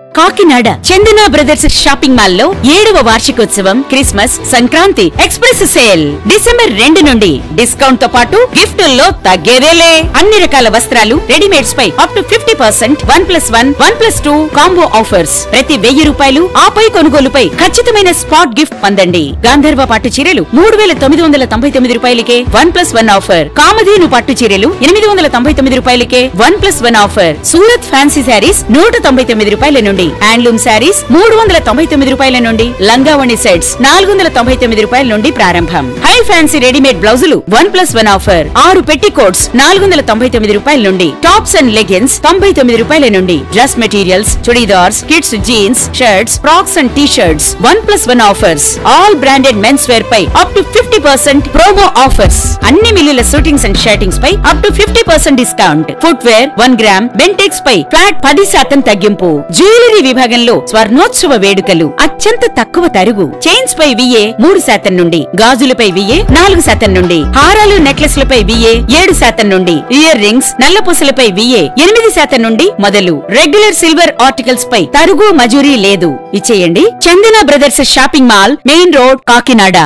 కాకినాడ చందన brothers shopping mall లో 7వ వార్షికోత్సవం Christmas Sankranti express sale December 2 నుండి డిస్కౌంట్ తో పాటు గిఫ్టుల్లో తగ్గేదేలే. అన్ని రకాల వస్త్రాలు రెడీమేడ్స్ పై అప్ టు 50%, 1+1, 1+2 కాంబో ఆఫర్స్. ప్రతి 1000 రూపాయలు ఆపై కొనుగోలుపై ఖచ్చితమైన స్పాట్ గిఫ్ట్ పొందండి. గాంధర్వ పట్టు చీరలు 3999 రూపాయలకే 1+1 ఆఫర్. కామధేను పట్టు చీరలు 899 రూపాయలకే 1+1 ఆఫర్. సూరత్ ఫ్యాన్సీ శారీస్ 199 రూపాయల నుండి, హ్యాండ్లూమ్ శారీస్ 399 రూపాయల నుండి, లంగావణి సెట్స్ 499 రూపాయల నుండి ప్రారంభం. హై ఫ్యాన్సీ రెడీమేడ్ బ్లౌజులు 1+1 ఆఫర్. 6 పెట్టి కోట్స్ 499 రూపాయల నుండి, టాప్స్ అండ్ లెగిన్స్ 99 రూపాయల నుండి, dress materials, churidars, kids jeans, shirts, frocks and T shirts 1+1 ఆఫర్స్. ఆల్ బ్రాండెడ్ మెన్స్ వేర్ పై అప్ టు 50% ప్రోమో ఆఫర్స్. అన్ని మిల్లుల షూటింగ్స్ అండ్ షర్టింగ్స్ పై up to 50% discount. Footwear 1 gram Bentex పై ఫ్లాట్ 10% తగ్గింపు. జ్యువెలరీ విభాగంలో స్వర్ణోత్సవ వేడుకలు అత్యంత తక్కువ తరుగు. చైన్స్ పై VA 3% నుండి, గాజులపై VA 4% నుండి, హారాలు నెక్లెస్లపై VA 7% నుండి, ఇయర్ రింగ్స్ నల్లపూసలపై VA 8% నుండి మొదలు. రెగ్యులర్ సిల్వర్ ఆర్టికల్స్ పై తరుగు మజూరీ లేదు. ఇచ్చేయండి Chandana brothers shopping mall, main road, Kakinada.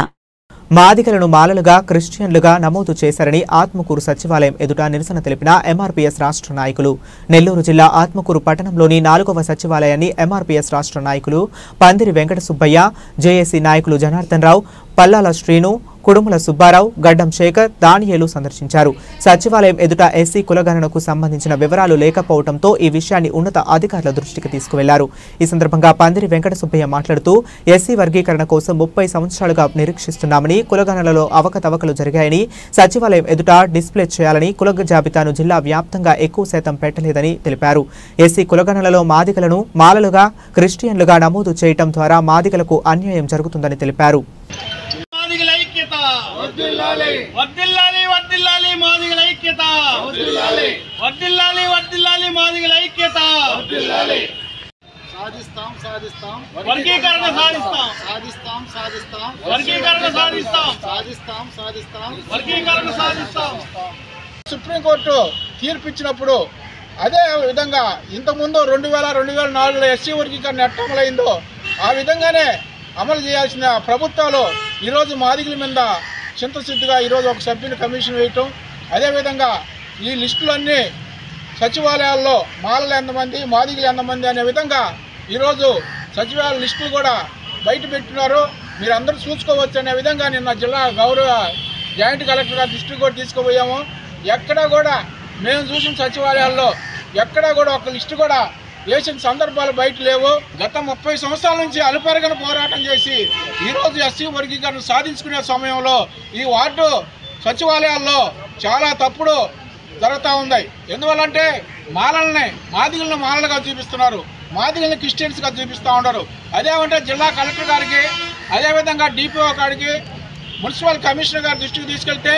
మాదిగలను మాలలుగా క్రిస్టియన్లుగా నమోదు చేశారని ఆత్మకూరు సచివాలయం ఎదుట నిరసన తెలిపిన ఎంఆర్పీఎస్ రాష్ట్ర నాయకులు. నెల్లూరు జిల్లా ఆత్మకూరు పట్టణంలోని 4వ సచివాలయాన్ని ఎంఆర్పీఎస్ రాష్ట్ర నాయకులు పందిరి వెంకట సుబ్బయ్య, జేఏసీ నాయకులు జనార్దన్ రావు, పల్లాల శ్రీను, కుడుముల సుబ్బారావు, గడ్డం శేఖర్, దానియేలు సందర్శించారు. సచివాలయం ఎదుట ఎస్సీ కులగణనకు సంబంధించిన వివరాలు లేకపోవడంతో ఈ విషయాన్ని ఉన్నత అధికారుల దృష్టికి తీసుకువెళ్లారు. ఈ సందర్భంగా పందిరి వెంకట సుబ్బయ్య మాట్లాడుతూ ఎస్సీ వర్గీకరణ కోసం 30 సంవత్సరాలుగా నిరీక్షిస్తున్నామని, కులగణనలో అవకతవకలు జరిగాయని, సచివాలయం ఎదుట డిస్ప్లే చేయాలని, కుల జాబితాను జిల్లా వ్యాప్తంగా ఎక్కువ శాతం పెట్టలేదని తెలిపారు. ఎస్సీ కులగణనలో మాదిగలను మాలలుగా క్రిస్టియన్లుగా నమోదు చేయడం ద్వారా మాదిగలకు అన్యాయం జరుగుతుందని తెలిపారు. సుప్రీంకోర్టు తీర్పు ఇచ్చినప్పుడు అదే విధంగా ఇంతకుముందు 2004లో ఎస్సీ వర్గీకరణ ఎట్ట అమలైందో ఆ విధంగానే అమలు చేయాల్సిన ప్రభుత్వాలు ఈరోజు మాదిగల మీద చింతసిద్ధిగా ఈరోజు ఒక సభ్యుని కమిషన్ వేయటం, అదేవిధంగా ఈ లిస్టులన్నీ సచివాలయాల్లో మాలలు ఎంతమంది, మాదిగలు ఎంతమంది అనే విధంగా ఈరోజు సచివాలయ లిస్టులు కూడా బయట పెట్టినారు. మీరు అందరూ చూసుకోవచ్చు అనే విధంగా నిన్న జిల్లా గౌరవ జాయింట్ కలెక్టర్ గారి దృష్టికి కూడా తీసుకుపోయాము. ఎక్కడా కూడా మేము చూసిన సచివాలయాల్లో ఎక్కడా కూడా ఒక లిస్టు కూడా వేసిన సందర్భాలు బయట లేవు. గత 30 సంవత్సరాల నుంచి అలుపెరగని పోరాటం చేసి ఈరోజు ఎస్సీ వర్గీకరణ సాధించుకునే సమయంలో ఈ వార్డు సచివాలయాల్లో చాలా తప్పుడు జరుగుతూ ఉన్నాయి. ఎందువల్లంటే మాదిగలను మాలలుగా చూపిస్తున్నారు, మాదిగలను క్రిస్టియన్స్గా చూపిస్తూ ఉన్నారు. అదేమంటే జిల్లా కలెక్టర్ గారికి, అదేవిధంగా డిపిఓ గారికి, మున్సిపల్ కమిషనర్ గారి దృష్టికి తీసుకెళ్తే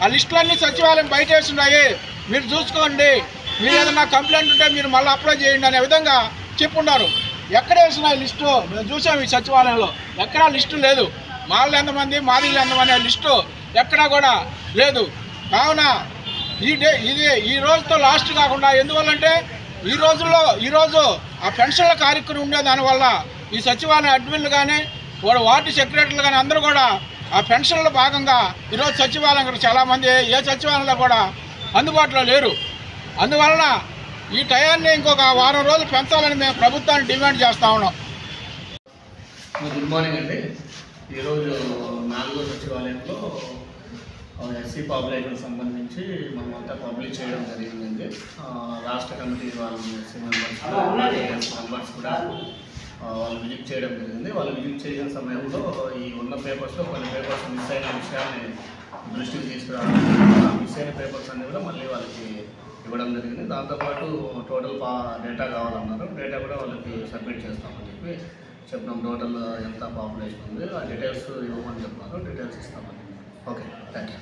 ఆ లిస్టులన్నీ సచివాలయం బయట వేస్తున్నాయి, మీరు చూసుకోండి, మీరు ఏదన్నా కంప్లైంట్ ఉంటే మీరు మళ్ళీ అప్లై చేయండి అనే విధంగా చెప్పున్నారు. ఎక్కడ వేసిన లిస్టు మేము చూసాము. ఈ సచివాలయంలో ఎక్కడా లిస్టు లేదు. మాలలు ఎంతమంది, మాదిగలు ఎంతమంది అనే లిస్టు ఎక్కడా కూడా లేదు. కావున ఈ రోజుతో లాస్ట్ కాకుండా, ఎందువల్లంటే ఈరోజు ఆ పెన్షన్ల కార్యక్రమం ఉండే దానివల్ల ఈ సచివాలయ అడ్మిన్లు కానీ వార్డు సెక్రటరీలు కానీ అందరూ కూడా ఆ పెన్షన్ల భాగంగా ఈరోజు సచివాలయం చాలామంది ఏ సచివాలయంలో కూడా అందుబాటులో లేరు. అందువలన ఈ టయాన్ని ఇంకొక వారం రోజులు పెంచాలని మేము ప్రభుత్వాన్ని డిమాండ్ చేస్తూ ఉన్నాం. గుడ్ మార్నింగ్ అండి. ఈరోజు 4వ సచివాలయంలో ఎస్సీ పాపులేషన్ సంబంధించి మనమంతా పబ్లిష్ చేయడం జరిగిందండి. రాష్ట్ర కమిటీ వాళ్ళు ఎస్సీ మెంబర్స్ కూడా వాళ్ళు విజిట్ చేయడం జరిగింది. వాళ్ళు విజిట్ చేసిన సమయంలో ఈ ఉన్న పేపర్స్లో కొన్ని పేపర్స్ మిస్ అయిన విషయాన్ని దృష్టికి తీసుకురావడం, మిస్ అయిన పేపర్స్ అన్నీ కూడా మళ్ళీ వాళ్ళకి ఇవ్వడం జరిగింది. దాంతోపాటు టోటల్ డేటా కావాలన్నారు. డేటా కూడా వాళ్ళకి సబ్మిట్ చేస్తామని చెప్పినాం. టోటల్ ఎంత పాపులేషన్ ఉంది ఆ డీటెయిల్స్ ఇవ్వమని చెప్పినారు. డీటెయిల్స్ ఇస్తామని. Okay, thank you.